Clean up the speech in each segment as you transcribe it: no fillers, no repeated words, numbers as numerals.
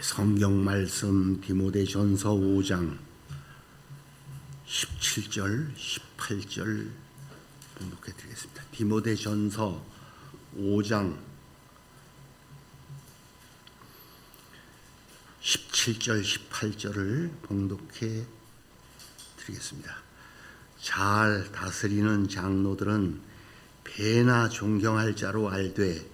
성경 말씀 디모데전서 5장 17절, 18절 봉독해 드리겠습니다. 디모데전서 5장 17절, 18절을 봉독해 드리겠습니다. 잘 다스리는 장로들은 배나 존경할 자로 알되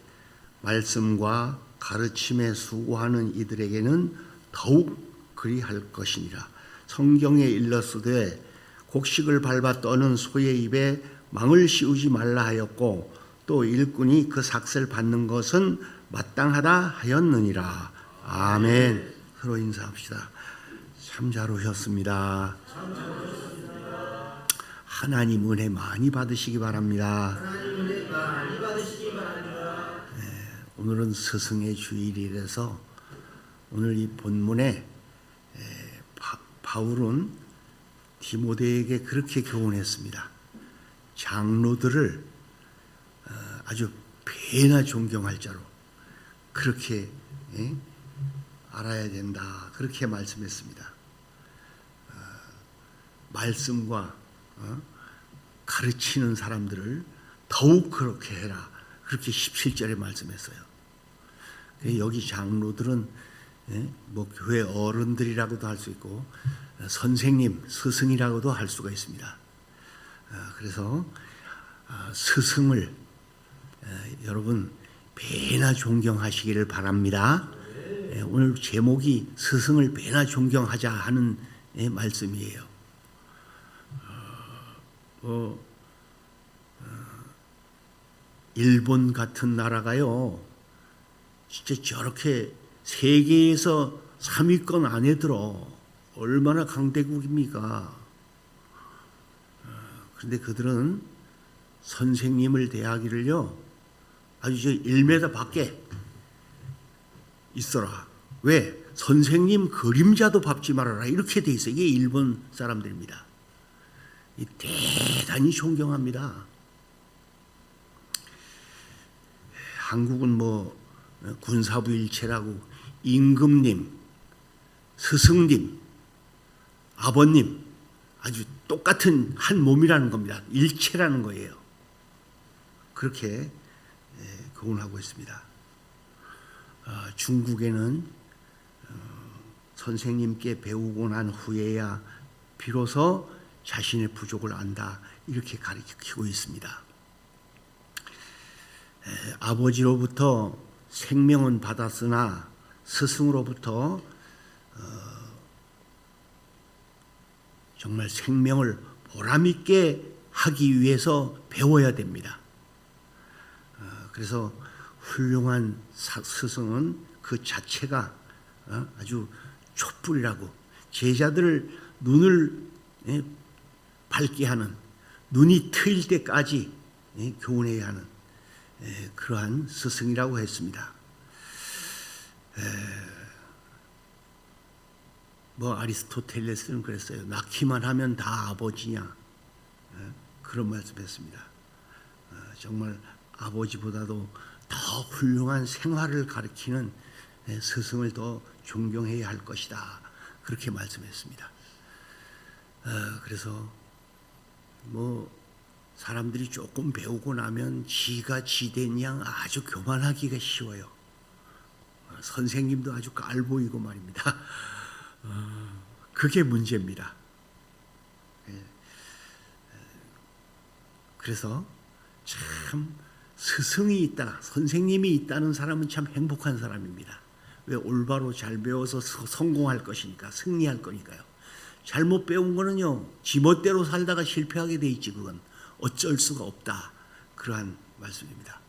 말씀과 가르침에 수고하는 이들에게는 더욱 그리할 것이니라. 성경에 일렀으되 곡식을 밟아 떠는 소의 입에 망을 씌우지 말라 하였고 또 일꾼이 그 삭슬 받는 것은 마땅하다 하였느니라. 아멘. 서로 인사합시다. 참 잘 오셨습니다. 하나님 은혜 많이 받으시기 바랍니다. 오늘은 스승의 주일이라서 오늘 이 본문에 바울은 디모데에게 그렇게 교훈했습니다. 장로들을 아주 배나 존경할 자로 그렇게 알아야 된다. 그렇게 말씀했습니다. 말씀과 가르치는 사람들을 더욱 그렇게 해라. 그렇게 17절에 말씀했어요. 여기 장로들은 뭐 교회 어른들이라고도 할 수 있고 선생님, 스승이라고도 할 수가 있습니다. 그래서 스승을 여러분 배나 존경하시기를 바랍니다. 오늘 제목이 스승을 배나 존경하자 하는 말씀이에요. 일본 같은 나라가요, 진짜 저렇게 세계에서 3위권 안에 들어. 얼마나 강대국입니까? 그런데 그들은 선생님을 대하기를요, 아주 저 1m 밖에 있어라. 왜? 선생님 그림자도 밟지 말아라. 이렇게 돼 있어요. 이게 일본 사람들입니다. 대단히 존경합니다. 한국은 뭐 군사부 일체라고 임금님, 스승님, 아버님 아주 똑같은 한 몸이라는 겁니다. 일체라는 거예요. 그렇게 교훈하고 있습니다. 중국에는 선생님께 배우고 난 후에야 비로소 자신의 부족을 안다. 이렇게 가르치고 있습니다. 아버지로부터 생명은 받았으나 스승으로부터 정말 생명을 보람있게 하기 위해서 배워야 됩니다. 그래서 훌륭한 스승은 그 자체가 아주 촛불이라고, 제자들을 눈을 밝게 하는, 눈이 트일 때까지 교훈해야 하는 그러한 스승이라고 했습니다. 뭐 아리스토텔레스는 그랬어요. 낳기만 하면 다 아버지냐, 그런 말씀했습니다. 정말 아버지보다도 더 훌륭한 생활을 가르치는 스승을 더 존경해야 할 것이다. 그렇게 말씀했습니다. 그래서 뭐 사람들이 조금 배우고 나면 지가 지된 양 아주 교만하기가 쉬워요. 선생님도 아주 깔보이고 말입니다. 그게 문제입니다. 그래서 참 스승이 있다, 선생님이 있다는 사람은 참 행복한 사람입니다. 왜? 올바로 잘 배워서 성공할 것이니까, 승리할 거니까요. 잘못 배운 거는요, 지멋대로 살다가 실패하게 돼 있지. 그건 어쩔 수가 없다. 그러한 말씀입니다.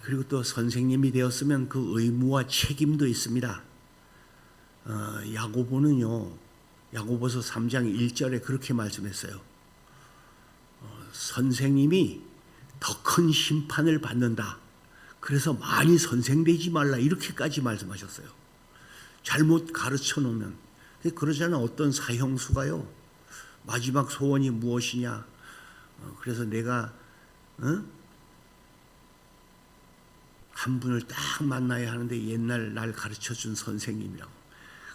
그리고 또 선생님이 되었으면 그 의무와 책임도 있습니다. 야고보는요, 야고보서 3장 1절에 그렇게 말씀했어요. 선생님이 더 큰 심판을 받는다. 그래서 많이 선생되지 말라. 이렇게까지 말씀하셨어요. 잘못 가르쳐 놓으면. 그러잖아. 어떤 사형수가요, 마지막 소원이 무엇이냐. 그래서 내가 한 분을 딱 만나야 하는데 옛날 날 가르쳐준 선생님이라고.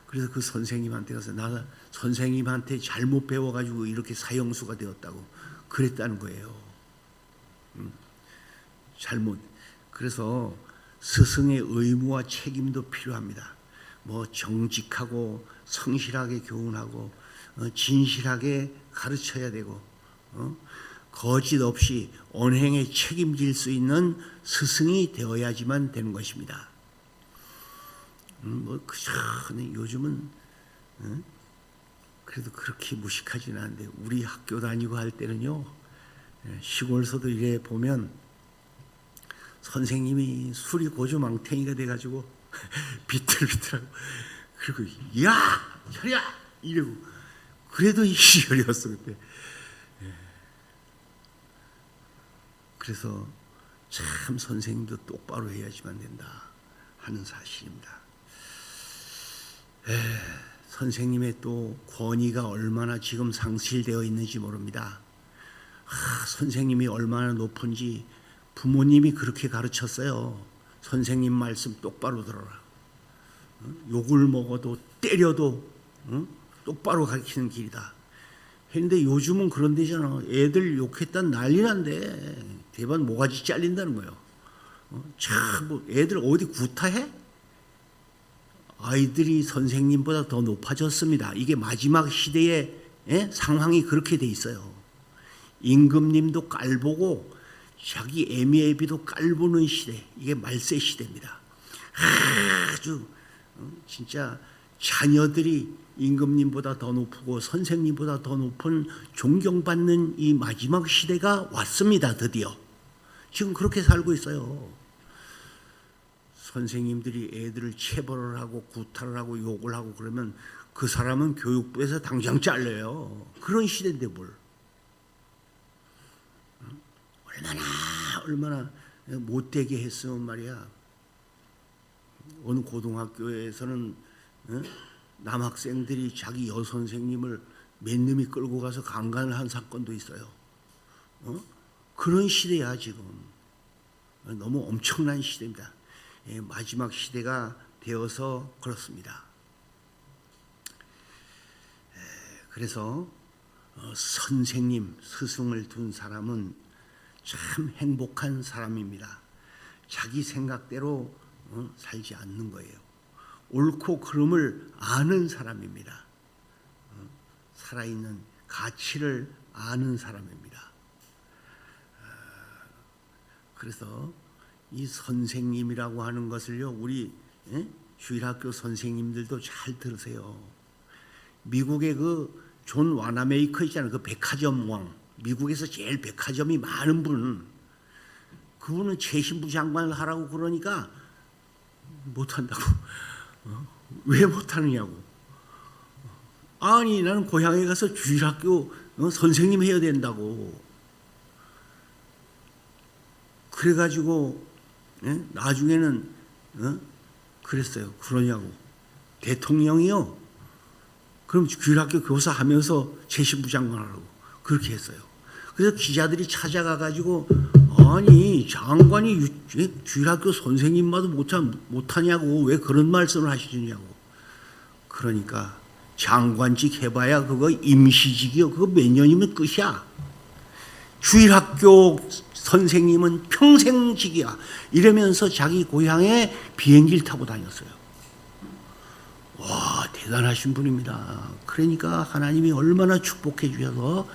그래서 그 선생님한테 가서 나 선생님한테 잘못 배워가지고 이렇게 사형수가 되었다고 그랬다는 거예요. 잘못. 그래서 스승의 의무와 책임도 필요합니다. 뭐 정직하고 성실하게 교훈하고 진실하게 가르쳐야 되고 거짓 없이 언행에 책임질 수 있는 스승이 되어야지만 되는 것입니다. 뭐 그저 요즘은 그래도 그렇게 무식하지는 않은데 우리 학교 다니고 할 때는요, 시골서도 이래 보면 선생님이 술이 고주망태이가 돼가지고 비틀비틀하고 그리고 야 혈야 이러고 그래도 이 시절이었어 그때. 그래서 참 선생님도 똑바로 해야지만 된다 하는 사실입니다. 선생님의 또 권위가 얼마나 지금 상실되어 있는지 모릅니다. 선생님이 얼마나 높은지 부모님이 그렇게 가르쳤어요. 선생님 말씀 똑바로 들어라. 욕을 먹어도 때려도 똑바로 가르치는 길이다. 했는데 요즘은 그런 데잖아. 애들 욕했다 난리 난데 대반 모가지 잘린다는 거예요. 참, 뭐 애들 어디 구타해? 아이들이 선생님보다 더 높아졌습니다. 이게 마지막 시대의 상황이 그렇게 돼 있어요. 임금님도 깔보고 자기 애미애비도 깔보는 시대. 이게 말세 시대입니다. 아주 진짜 자녀들이 임금님보다 더 높고 선생님보다 더 높은 존경받는 이 마지막 시대가 왔습니다. 드디어. 지금 그렇게 살고 있어요. 선생님들이 애들을 체벌을 하고 구타를 하고 욕을 하고 그러면 그 사람은 교육부에서 당장 잘려요. 그런 시대인데 뭘. 얼마나 못되게 했으면 말이야. 어느 고등학교에서는 남학생들이 자기 여선생님을 몇 놈이 끌고 가서 강간을 한 사건도 있어요. 그런 시대야 지금. 너무 엄청난 시대입니다. 마지막 시대가 되어서 그렇습니다. 그래서 선생님, 스승을 둔 사람은 참 행복한 사람입니다. 자기 생각대로 살지 않는 거예요. 옳고 그름을 아는 사람입니다. 살아있는 가치를 아는 사람입니다. 그래서 이 선생님이라고 하는 것을요, 우리 주일학교 선생님들도 잘 들으세요. 미국의 그 존 와나메이커 있잖아요. 그 백화점 왕. 미국에서 제일 백화점이 많은 분. 그분은 최신부 장관을 하라고 그러니까 못한다고. 왜 못하느냐고. 아니 나는 고향에 가서 주일학교 선생님 해야 된다고. 그래가지고 나중에는 그랬어요. 그러냐고. 대통령이요. 그럼 주일학교 교사 하면서 최신부 장관 하라고. 그렇게 했어요. 그래서 기자들이 찾아가가지고 아니 장관이 주일학교 선생님마도 못하냐고 왜 그런 말씀을 하시느냐고. 그러니까 장관직 해봐야 그거 임시직이요. 그거 몇 년이면 끝이야. 주일학교 선생님은 평생직이야. 이러면서 자기 고향에 비행기를 타고 다녔어요. 와, 대단하신 분입니다. 그러니까 하나님이 얼마나 축복해 주셔서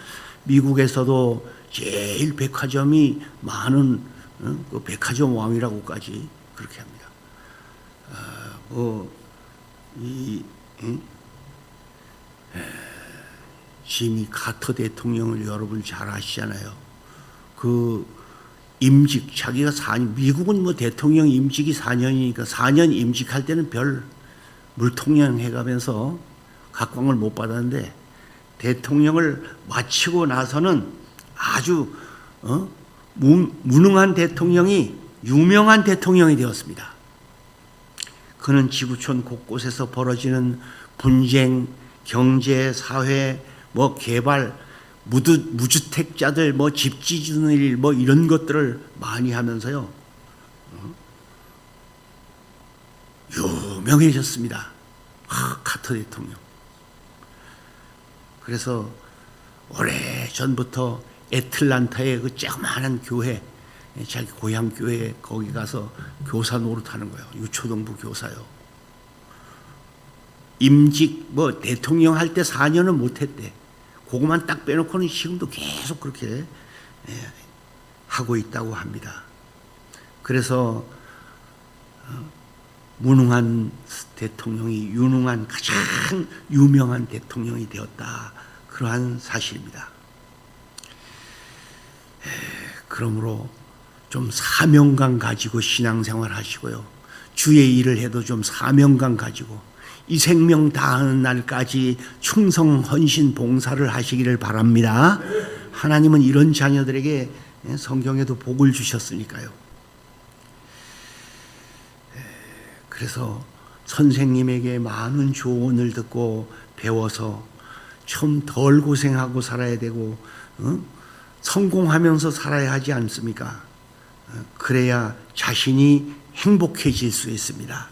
미국에서도 제일 백화점이 많은 그 백화점 왕이라고까지 그렇게 합니다. 지미 카터 대통령을 여러분 잘 아시잖아요. 그 임직 자기가 4년, 미국은 뭐 대통령 임직이 4년이니까 4년 임직할 때는 별 물통령 해가면서 각광을 못 받았는데 대통령을 마치고 나서는 아주 무능한 대통령이 유명한 대통령이 되었습니다. 그는 지구촌 곳곳에서 벌어지는 분쟁, 경제, 사회, 뭐 개발, 무주택자들 뭐 집 짓는 일 뭐 이런 것들을 많이 하면서요. 유명해졌습니다. 카터 대통령. 그래서 오래전부터 애틀란타의 그 조그마한 교회, 자기 고향 교회 거기 가서 교사 노릇하는 거예요. 유초등부 교사요. 임직 뭐 대통령 할 때 4년은 못했대. 그것만 딱 빼놓고는 지금도 계속 그렇게 하고 있다고 합니다. 그래서 무능한 대통령이 유능한 가장 유명한 대통령이 되었다. 그러한 사실입니다. 그러므로 좀 사명감 가지고 신앙생활 하시고요. 주의 일을 해도 좀 사명감 가지고 이 생명 다하는 날까지 충성 헌신 봉사를 하시기를 바랍니다. 하나님은 이런 자녀들에게 성경에도 복을 주셨으니까요. 그래서 선생님에게 많은 조언을 듣고 배워서 좀 덜 고생하고 살아야 되고 성공하면서 살아야 하지 않습니까? 그래야 자신이 행복해질 수 있습니다.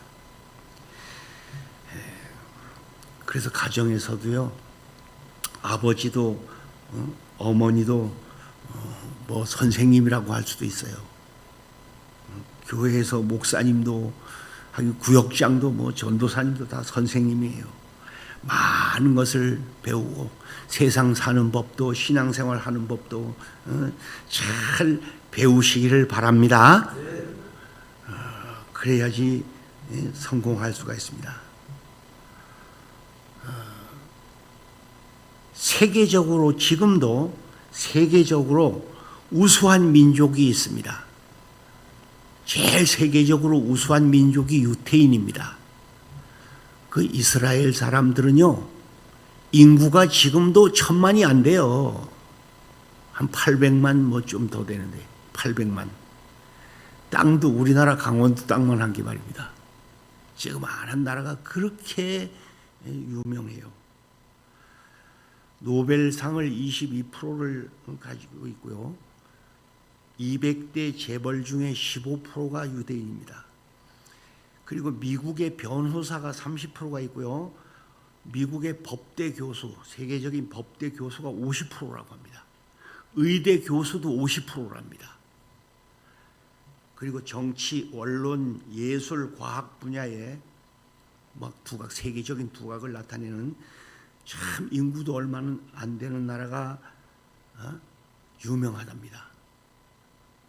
그래서 가정에서도요, 아버지도 어머니도 뭐 선생님이라고 할 수도 있어요. 교회에서 목사님도 구역장도 뭐 전도사님도 다 선생님이에요. 많은 것을 배우고 세상 사는 법도 신앙생활 하는 법도 잘 배우시기를 바랍니다. 그래야지 성공할 수가 있습니다. 세계적으로 지금도 세계적으로 우수한 민족이 있습니다. 제일 세계적으로 우수한 민족이 유태인입니다. 그 이스라엘 사람들은요, 인구가 지금도 1000만이 안 돼요. 한 800만 뭐 좀 더 되는데 800만. 땅도 우리나라 강원도 땅만 한 게 말입니다. 지금 많은 나라가 그렇게 유명해요. 노벨상을 22%를 가지고 있고요. 200대 재벌 중에 15%가 유대인입니다. 그리고 미국의 변호사가 30%가 있고요. 미국의 법대 교수, 세계적인 법대 교수가 50%라고 합니다. 의대 교수도 50%랍니다. 그리고 정치, 언론, 예술, 과학 분야에 막 세계적인 두각을 나타내는 참 인구도 얼마는 안 되는 나라가 유명하답니다.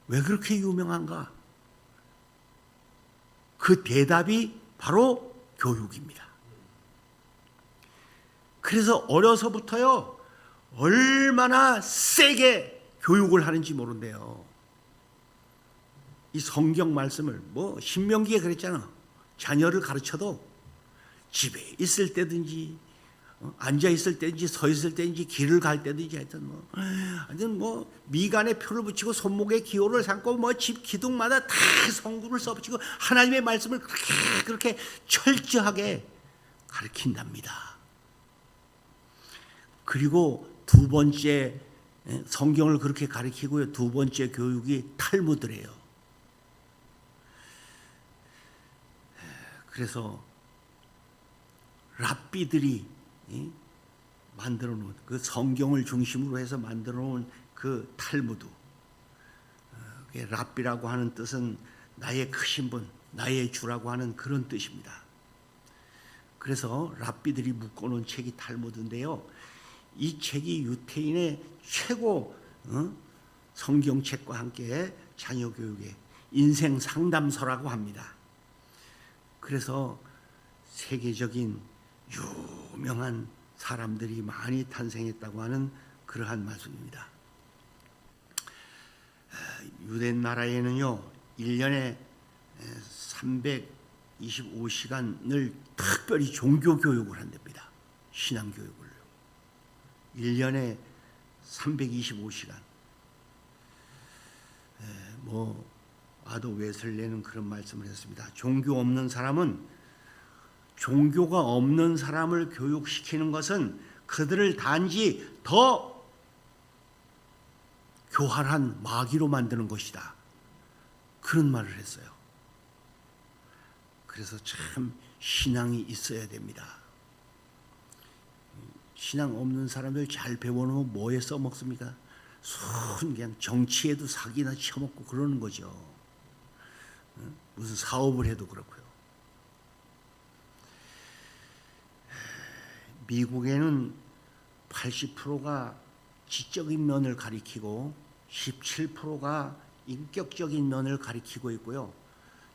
왜 그렇게 유명한가? 그 대답이 바로 교육입니다. 그래서 어려서부터요, 얼마나 세게 교육을 하는지 모른대요. 이 성경 말씀을 뭐 신명기에 그랬잖아. 자녀를 가르쳐도 집에 있을 때든지 앉아 있을 때든지 서 있을 때든지 길을 갈 때든지 하여튼 뭐 미간에 표를 붙이고 손목에 기호를 삼고 뭐 집 기둥마다 다 성구를 써붙이고 하나님의 말씀을 그렇게 철저하게 가르친답니다. 그리고 두 번째 성경을 그렇게 가르치고요. 두 번째 교육이 탈무드래요. 그래서 랍비들이 만들어 놓은 그 성경을 중심으로 해서 만들어 놓은 그 탈무드, 랍비라고 하는 뜻은 나의 크신 분, 나의 주라고 하는 그런 뜻입니다. 그래서 랍비들이 묶어놓은 책이 탈무드인데요. 이 책이 유태인의 최고 성경책과 함께 자녀 교육의 인생 상담서라고 합니다. 그래서 세계적인 유명한 사람들이 많이 탄생했다고 하는 그러한 말씀입니다. 유대 나라에는요, 1년에 325시간을 특별히 종교 교육을 한답니다. 신앙 교육을요. 1년에 325시간. 뭐 아도 웨슬레는 그런 말씀을 했습니다. 종교 없는 사람은, 종교가 없는 사람을 교육시키는 것은 그들을 단지 더 교활한 마귀로 만드는 것이다. 그런 말을 했어요. 그래서 참 신앙이 있어야 됩니다. 신앙 없는 사람들 잘 배워놓으면 뭐에 써먹습니까? 그냥 정치에도 사기나 쳐먹고 그러는 거죠. 무슨 사업을 해도 그렇고요. 미국에는 80%가 지적인 면을 가리키고 17%가 인격적인 면을 가리키고 있고요.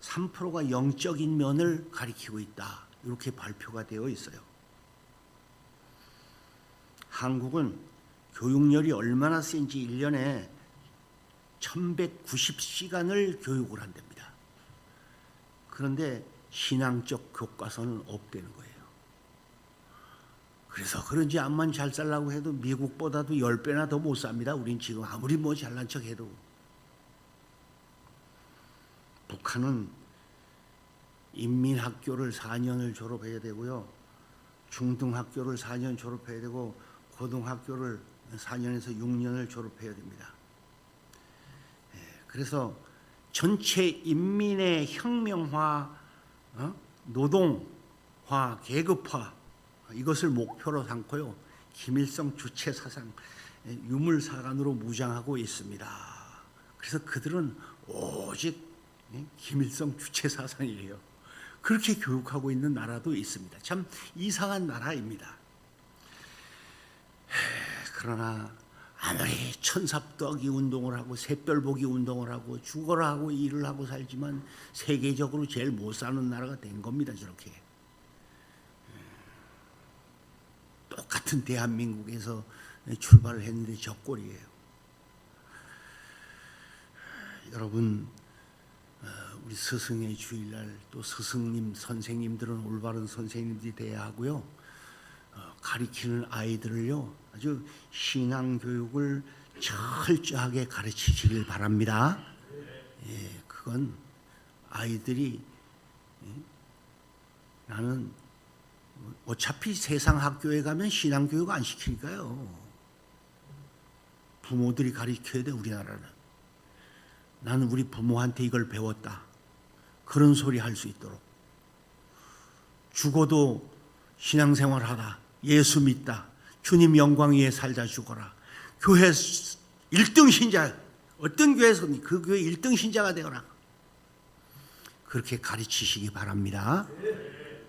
3%가 영적인 면을 가리키고 있다. 이렇게 발표가 되어 있어요. 한국은 교육열이 얼마나 센지 1년에 1190시간을 교육을 한답니다. 그런데 신앙적 교과서는 없다는 거예요. 그래서 그런지 암만 잘 살라고 해도 미국보다도 10배나 더 못 삽니다. 우린 지금 아무리 뭐 잘난 척해도. 북한은 인민학교를 4년을 졸업해야 되고요. 중등학교를 4년 졸업해야 되고 고등학교를 4년에서 6년을 졸업해야 됩니다. 그래서 전체 인민의 혁명화, 노동화, 계급화 이것을 목표로 삼고요. 김일성 주체 사상, 유물사관으로 무장하고 있습니다. 그래서 그들은 오직 김일성 주체 사상이에요. 그렇게 교육하고 있는 나라도 있습니다. 참 이상한 나라입니다. 그러나 아무리 천삽더기 운동을 하고 샛별보기 운동을 하고 죽어라 하고 일을 하고 살지만 세계적으로 제일 못 사는 나라가 된 겁니다. 저렇게. 똑같은 대한민국에서 출발을 했는데 저 꼴이에요. 여러분, 우리 스승의 주일날 또 스승님, 선생님들은 올바른 선생님들이 돼야 하고요. 가르치는 아이들을요, 아주 신앙교육을 철저하게 가르치시길 바랍니다. 예, 그건 아이들이 나는 어차피 세상 학교에 가면 신앙교육 안 시키니까요. 부모들이 가르쳐야 돼. 우리나라는. 나는 우리 부모한테 이걸 배웠다. 그런 소리 할 수 있도록. 죽어도 신앙생활 하다. 예수 믿다. 주님 영광 위에 살다 죽어라. 교회 1등 신자. 어떤 교회에서 그 교회 1등 신자가 되어라. 그렇게 가르치시기 바랍니다.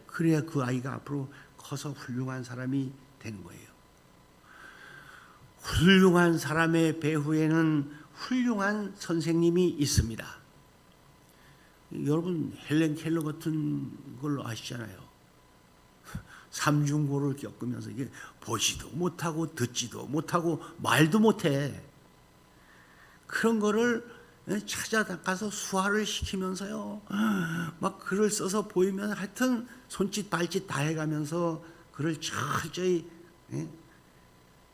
그래야 그 아이가 앞으로 커서 훌륭한 사람이 되는 거예요. 훌륭한 사람의 배후에는 훌륭한 선생님이 있습니다. 여러분 헬렌 켈러 같은 걸로 아시잖아요. 삼중고를 겪으면서 이게 보지도 못하고 듣지도 못하고 말도 못해. 그런 거를 찾아가서 수화를 시키면서요. 막 글을 써서 보이면 하여튼 손짓 발짓 다 해가면서 글을 철저히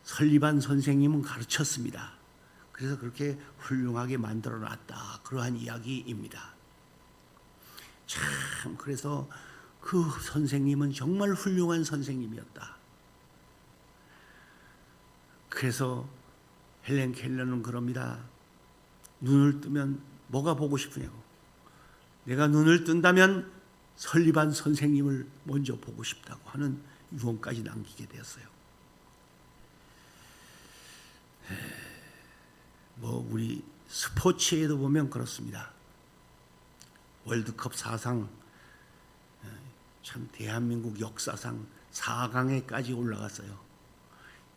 설립한 선생님은 가르쳤습니다. 그래서 그렇게 훌륭하게 만들어 놨다. 그러한 이야기입니다. 참 그래서 그 선생님은 정말 훌륭한 선생님이었다. 그래서 헬렌 켈러는 그럽니다. 눈을 뜨면 뭐가 보고 싶으냐고. 내가 눈을 뜬다면 설립한 선생님을 먼저 보고 싶다고 하는 유언까지 남기게 되었어요. 뭐 우리 스포츠에도 보면 그렇습니다. 월드컵 사상 참 대한민국 역사상 4강에까지 올라갔어요.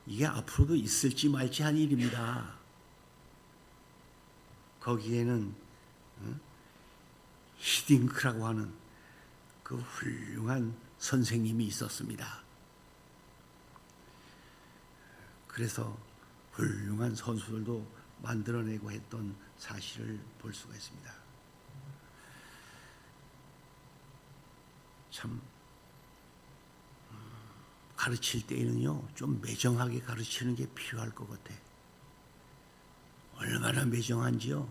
이게 앞으로도 있을지 말지 한 일입니다. 거기에는 히딩크라고 하는 그 훌륭한 선생님이 있었습니다. 그래서 훌륭한 선수들도 만들어내고 했던 사실을 볼 수가 있습니다. 참 가르칠 때에는요 좀 매정하게 가르치는 게 필요할 것 같아. 얼마나 매정한지요.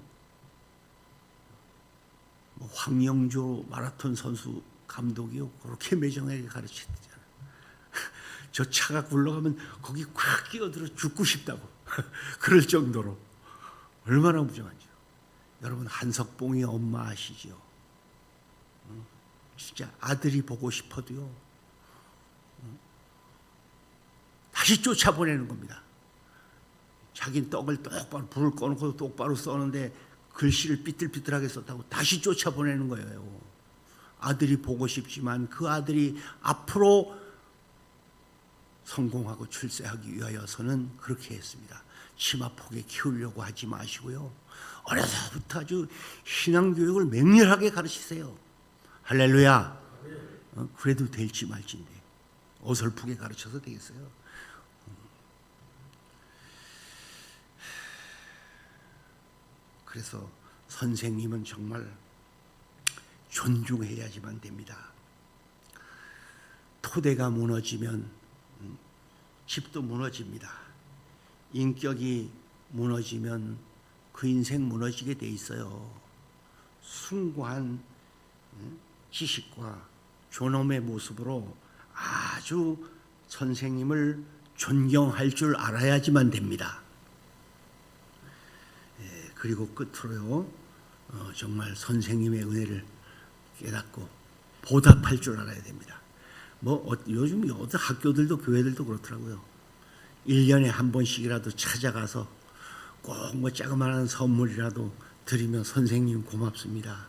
뭐 황영조 마라톤 선수 감독이요 그렇게 매정하게 가르치잖아. 저 차가 굴러가면 거기 콱 끼어들어 죽고 싶다고 그럴 정도로 얼마나 무정한지요. 여러분 한석봉이 엄마 아시죠? 진짜 아들이 보고 싶어도요, 다시 쫓아보내는 겁니다. 자기는 떡을 똑바로 불을 꺼놓고 똑바로 써는데 글씨를 삐뚤삐뚤하게 썼다고 다시 쫓아보내는 거예요. 아들이 보고 싶지만 그 아들이 앞으로 성공하고 출세하기 위하여서는 그렇게 했습니다. 치마폭에 키우려고 하지 마시고요, 어려서부터 아주 신앙교육을 맹렬하게 가르치세요. 할렐루야. 그래도 될지 말지인데 어설프게 가르쳐서 되겠어요? 그래서 선생님은 정말 존중해야지만 됩니다. 토대가 무너지면 집도 무너집니다. 인격이 무너지면 그 인생 무너지게 돼 있어요. 숭고한 지식과 존엄의 모습으로 아주 선생님을 존경할 줄 알아야지만 됩니다. 그리고 끝으로요, 정말 선생님의 은혜를 깨닫고 보답할 줄 알아야 됩니다. 요즘 어떤 학교들도 교회들도 그렇더라고요. 1년에 한 번씩이라도 찾아가서 꼭 자그마한 선물이라도 드리면 선생님 고맙습니다.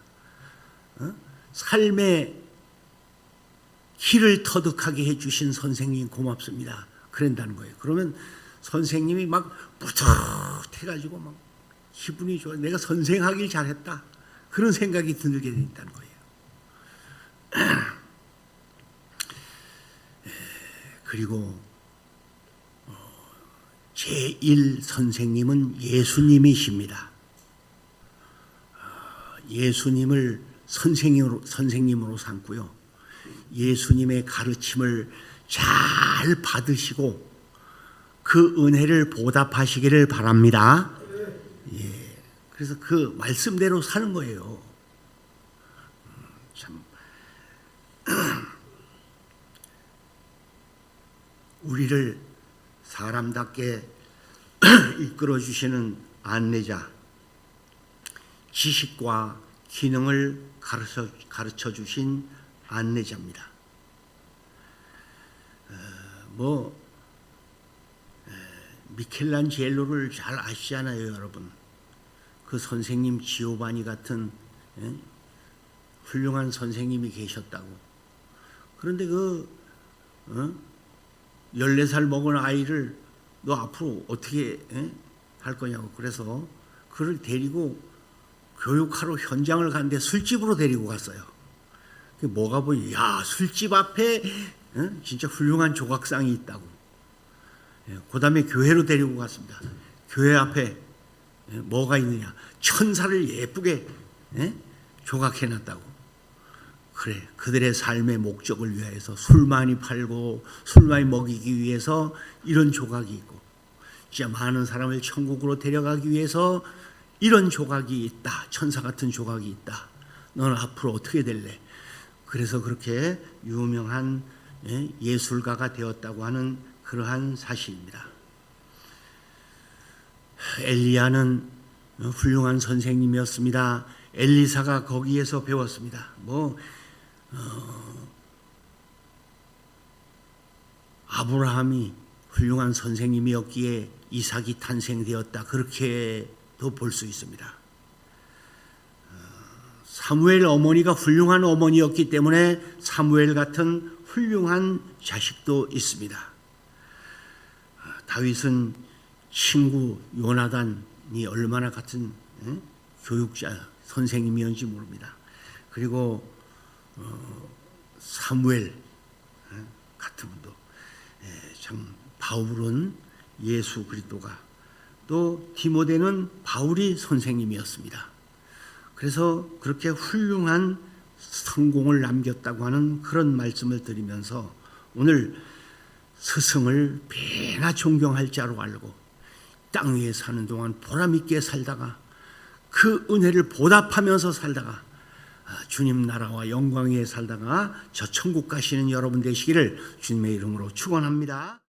삶의 길을 터득하게 해주신 선생님 고맙습니다. 그런다는 거예요. 그러면 선생님이 막 뿌듯해가지고 막 기분이 좋아. 내가 선생하길 잘했다. 그런 생각이 들게 된다는 거예요. 그리고 제1 선생님은 예수님이십니다. 예수님을 선생님으로 삼고요, 예수님의 가르침을 잘 받으시고 그 은혜를 보답하시기를 바랍니다. 그래서 그 말씀대로 사는 거예요. 참 우리를 사람답게 이끌어 주시는 안내자, 지식과 기능을 가르쳐 주신 안내자입니다. 미켈란젤로를 잘 아시잖아요, 여러분. 그 선생님 지오바니 같은 훌륭한 선생님이 계셨다고. 그런데 14살 먹은 아이를 너 앞으로 어떻게 할 거냐고. 그래서 그를 데리고 교육하러 현장을 갔는데 술집으로 데리고 갔어요. 뭐가 보니, 야, 술집 앞에 진짜 훌륭한 조각상이 있다고. 그 다음에 교회로 데리고 갔습니다. 교회 앞에 뭐가 있느냐, 천사를 예쁘게 조각해놨다고. 그래, 그들의 삶의 목적을 위해서 술 많이 팔고 술 많이 먹이기 위해서 이런 조각이 있고, 진짜 많은 사람을 천국으로 데려가기 위해서 이런 조각이 있다, 천사 같은 조각이 있다. 너는 앞으로 어떻게 될래? 그래서 그렇게 유명한 예술가가 되었다고 하는 그러한 사실입니다. 엘리야는 훌륭한 선생님이었습니다. 엘리사가 거기에서 배웠습니다. 아브라함이 훌륭한 선생님이었기에 이삭이 탄생되었다, 그렇게도 볼 수 있습니다. 사무엘 어머니가 훌륭한 어머니였기 때문에 사무엘 같은 훌륭한 자식도 있습니다. 다윗은 친구 요나단이 얼마나 같은 교육자 선생님이었는지 모릅니다. 그리고 사무엘 같은 분도 참, 바울은 예수 그리스도가, 또 디모데는 바울이 선생님이었습니다. 그래서 그렇게 훌륭한 성공을 남겼다고 하는 그런 말씀을 드리면서 오늘 스승을 배나 존경할 자로 알고 땅 위에 사는 동안 보람있게 살다가 그 은혜를 보답하면서 살다가 주님 나라와 영광 위에 살다가 저 천국 가시는 여러분 되시기를 주님의 이름으로 축원합니다.